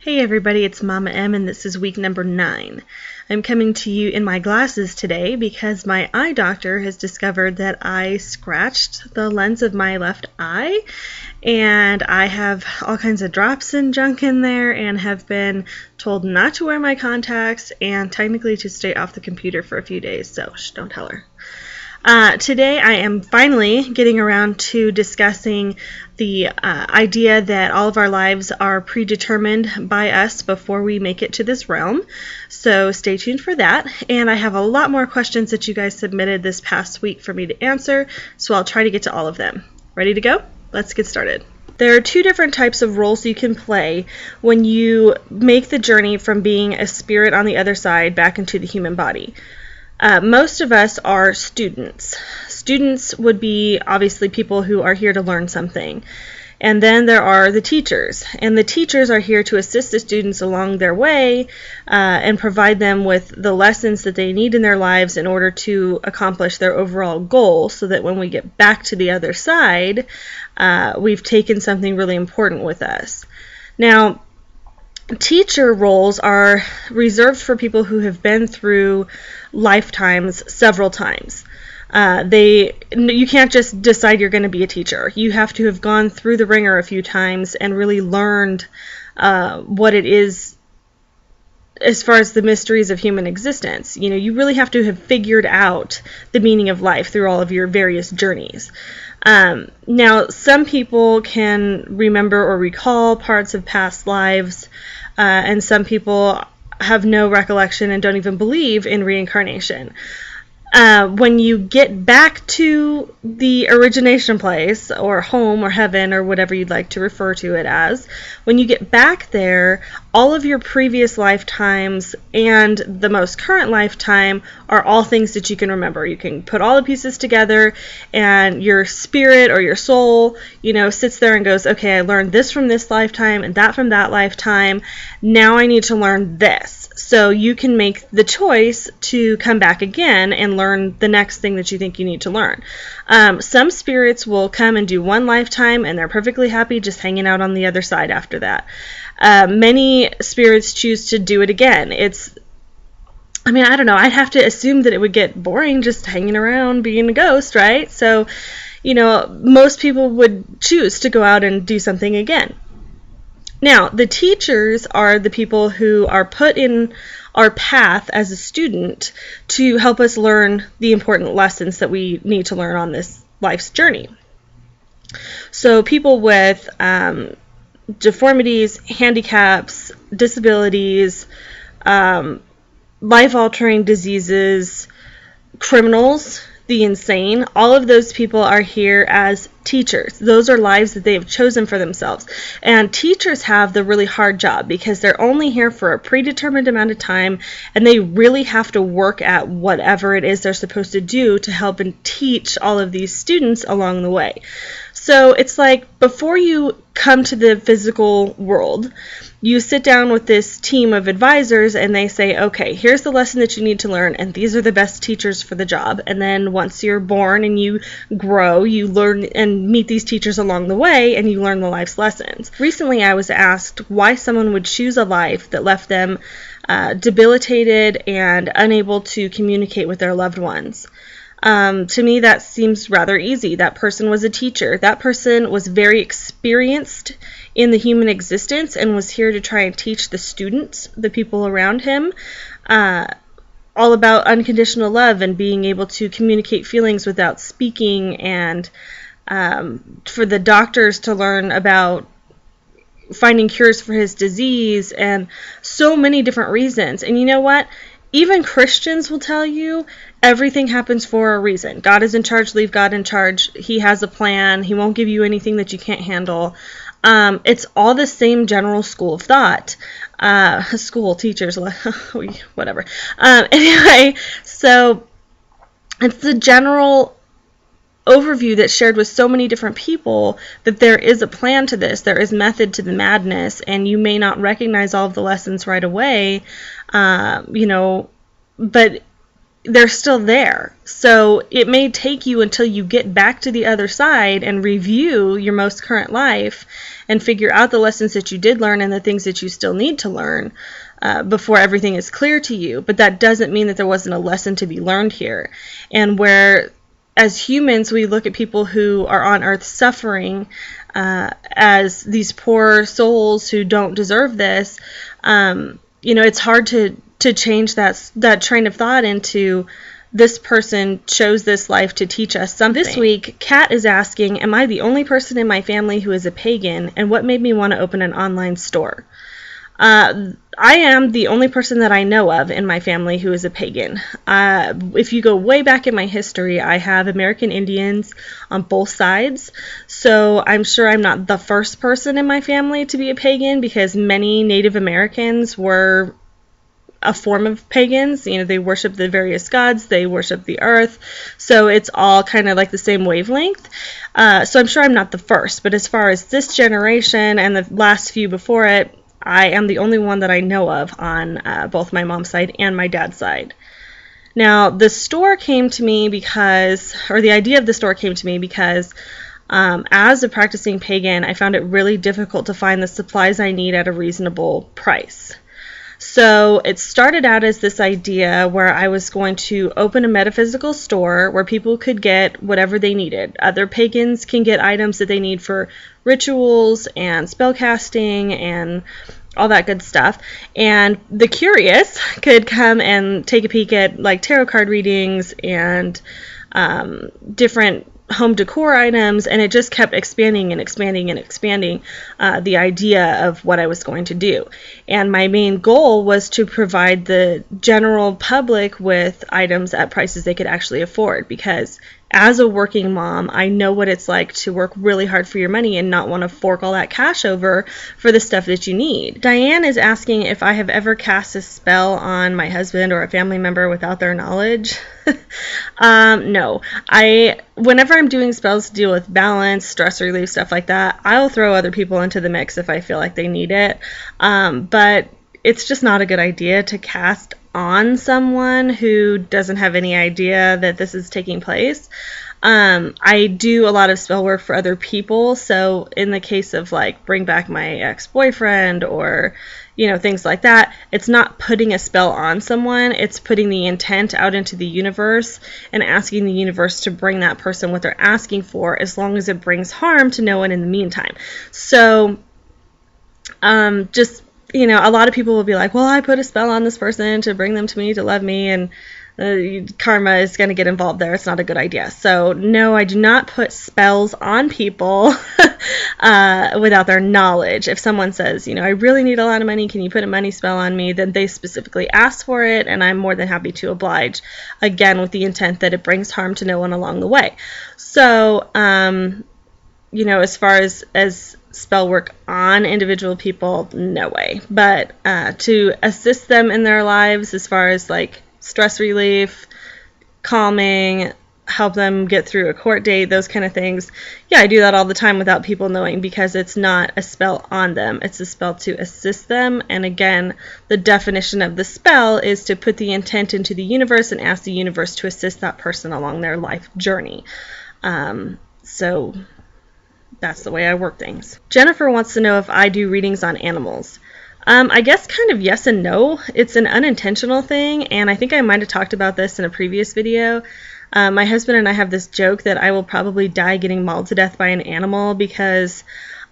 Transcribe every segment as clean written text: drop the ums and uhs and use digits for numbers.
Hey everybody, it's Mama M and this is week number 9. I'm coming to you in my glasses today because my eye doctor has discovered that I scratched the lens of my left eye and I have all kinds of drops and junk in there and have been told not to wear my contacts and technically to stay off the computer for a few days, so don't tell her. Today I am finally getting around to discussing the idea that all of our lives are predetermined by us before we make it to this realm. So stay tuned for that. And I have a lot more questions that you guys submitted this past week for me to answer, so I'll try to get to all of them. Ready to go? Let's get started. There are 2 different types of roles you can play when you make the journey from being a spirit on the other side back into the human body. Most of us are students. Students would be obviously people who are here to learn something. And then there are the teachers. And the teachers are here to assist the students along their way and provide them with the lessons that they need in their lives in order to accomplish their overall goal so that when we get back to the other side, we've taken something really important with us. Now, teacher roles are reserved for people who have been through lifetimes several times. You can't just decide you're going to be a teacher. You have to have gone through the ringer a few times and really learned what it is as far as the mysteries of human existence. You really have to have figured out the meaning of life through all of your various journeys. Now, some people can remember or recall parts of past lives, and some people have no recollection and don't even believe in reincarnation. When you get back to the origination place, or home, or heaven, or whatever you'd like to refer to it as, when you get back there, all of your previous lifetimes and the most current lifetime are all things that you can remember. You can put all the pieces together, and your spirit or your soul, sits there and goes, okay, I learned this from this lifetime and that from that lifetime. Now I need to learn this. So you can make the choice to come back again and learn the next thing that you think you need to learn. Some spirits will come and do one lifetime and they're perfectly happy just hanging out on the other side after that. Many spirits choose to do it again. I don't know, I'd have to assume that it would get boring just hanging around being a ghost, right? So, most people would choose to go out and do something again. Now, the teachers are the people who are put in our path as a student to help us learn the important lessons that we need to learn on this life's journey. So people with deformities, handicaps, disabilities, life-altering diseases, criminals, the insane, all of those people are here as teachers. Those are lives that they have chosen for themselves. And teachers have the really hard job because they're only here for a predetermined amount of time, and they really have to work at whatever it is they're supposed to do to help and teach all of these students along the way. So it's like before you come to the physical world, you sit down with this team of advisors and they say, okay, here's the lesson that you need to learn, and these are the best teachers for the job. And then once you're born and you grow, you learn and meet these teachers along the way, and you learn the life's lessons. Recently, I was asked why someone would choose a life that left them debilitated and unable to communicate with their loved ones. To me, that seems rather easy. That person was a teacher. That person was very experienced in the human existence and was here to try and teach the students, the people around him, all about unconditional love and being able to communicate feelings without speaking, and for the doctors to learn about finding cures for his disease, and so many different reasons. And you know what? Even Christians will tell you everything happens for a reason. God is in charge. Leave God in charge. He has a plan. He won't give you anything that you can't handle. It's all the same general school of thought. School teachers, whatever. Anyway, so it's the general overview that's shared with so many different people that there is a plan to this. There is method to the madness, and you may not recognize all of the lessons right away, but they're still there. So it may take you until you get back to the other side and review your most current life and figure out the lessons that you did learn and the things that you still need to learn before everything is clear to you. But that doesn't mean that there wasn't a lesson to be learned here. And where, as humans, we look at people who are on earth suffering as these poor souls who don't deserve this, it's hard to change that train of thought into this person chose this life to teach us something. This week, Kat is asking, am I the only person in my family who is a pagan, and what made me want to open an online store? I am the only person that I know of in my family who is a pagan. If you go way back in my history, I have American Indians on both sides, so I'm sure I'm not the first person in my family to be a pagan, because many Native Americans were a form of pagans. They worship the various gods, they worship the earth, so it's all kind of like the same wavelength. So I'm sure I'm not the first, but as far as this generation and the last few before it, I am the only one that I know of on both my mom's side and my dad's side. Now, the store came to me the idea of the store came to me because as a practicing pagan, I found it really difficult to find the supplies I need at a reasonable price. So it started out as this idea where I was going to open a metaphysical store where people could get whatever they needed. Other pagans can get items that they need for rituals and spellcasting and all that good stuff. And the curious could come and take a peek at like tarot card readings and different home decor items, and it just kept expanding and expanding and expanding the idea of what I was going to do. And my main goal was to provide the general public with items at prices they could actually afford, because as a working mom, I know what it's like to work really hard for your money and not want to fork all that cash over for the stuff that you need. Diane is asking if I have ever cast a spell on my husband or a family member without their knowledge. No. Whenever I'm doing spells to deal with balance, stress relief, stuff like that, I'll throw other people into the mix if I feel like they need it. But it's just not a good idea to cast on someone who doesn't have any idea that this is taking place. I do a lot of spell work for other people, so in the case of like bring back my ex-boyfriend or things like that, it's not putting a spell on someone, it's putting the intent out into the universe and asking the universe to bring that person what they're asking for, as long as it brings harm to no one in the meantime. So a lot of people will be like, well, I put a spell on this person to bring them to me, to love me, and karma is going to get involved there. It's not a good idea. So no, I do not put spells on people without their knowledge. If someone says, I really need a lot of money, can you put a money spell on me? Then they specifically ask for it, and I'm more than happy to oblige, again, with the intent that it brings harm to no one along the way. So, as far as spell work on individual people, no way. But to assist them in their lives as far as like stress relief, calming, help them get through a court date, those kind of things, yeah, I do that all the time without people knowing, because it's not a spell on them, it's a spell to assist them. And again, the definition of the spell is to put the intent into the universe and ask the universe to assist that person along their life journey. So that's the way I work things. Jennifer wants to know if I do readings on animals. I guess kind of yes and no. It's an unintentional thing, and I think I might have talked about this in a previous video. My husband and I have this joke that I will probably die getting mauled to death by an animal, because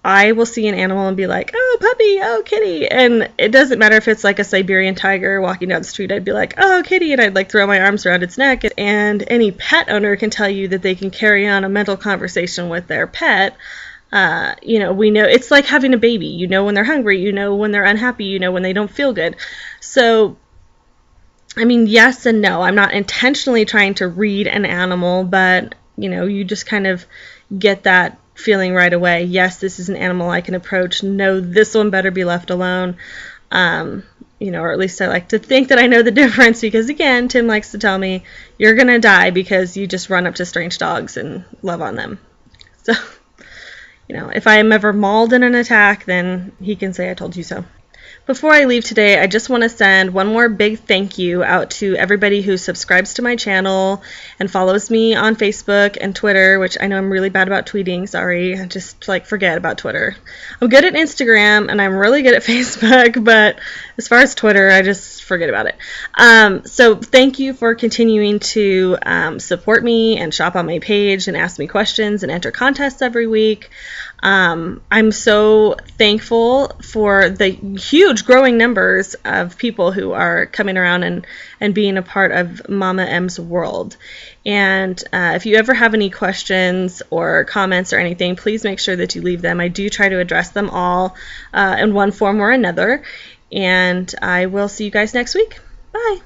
I will see an animal and be like, oh, puppy, oh, kitty. And it doesn't matter if it's like a Siberian tiger walking down the street, I'd be like, oh, kitty, and I'd like throw my arms around its neck. And any pet owner can tell you that they can carry on a mental conversation with their pet. We know it's like having a baby. You know when they're hungry, you know when they're unhappy, you know when they don't feel good. So, I mean, yes and no. I'm not intentionally trying to read an animal, but, you just kind of get that feeling right away. Yes, this is an animal I can approach. No, this one better be left alone. Or at least I like to think that I know the difference, because, again, Tim likes to tell me, you're going to die because you just run up to strange dogs and love on them. So, if I am ever mauled in an attack, then he can say I told you so. Before I leave today, I just want to send one more big thank you out to everybody who subscribes to my channel and follows me on Facebook and Twitter, which I know I'm really bad about tweeting. Sorry, I just forget about Twitter. I'm good at Instagram and I'm really good at Facebook, but as far as Twitter, I just forget about it. So thank you for continuing to support me and shop on my page and ask me questions and enter contests every week. I'm so thankful for the huge growing numbers of people who are coming around and being a part of Mama M's world. And if you ever have any questions or comments or anything, please make sure that you leave them. I do try to address them all in one form or another. And I will see you guys next week. Bye.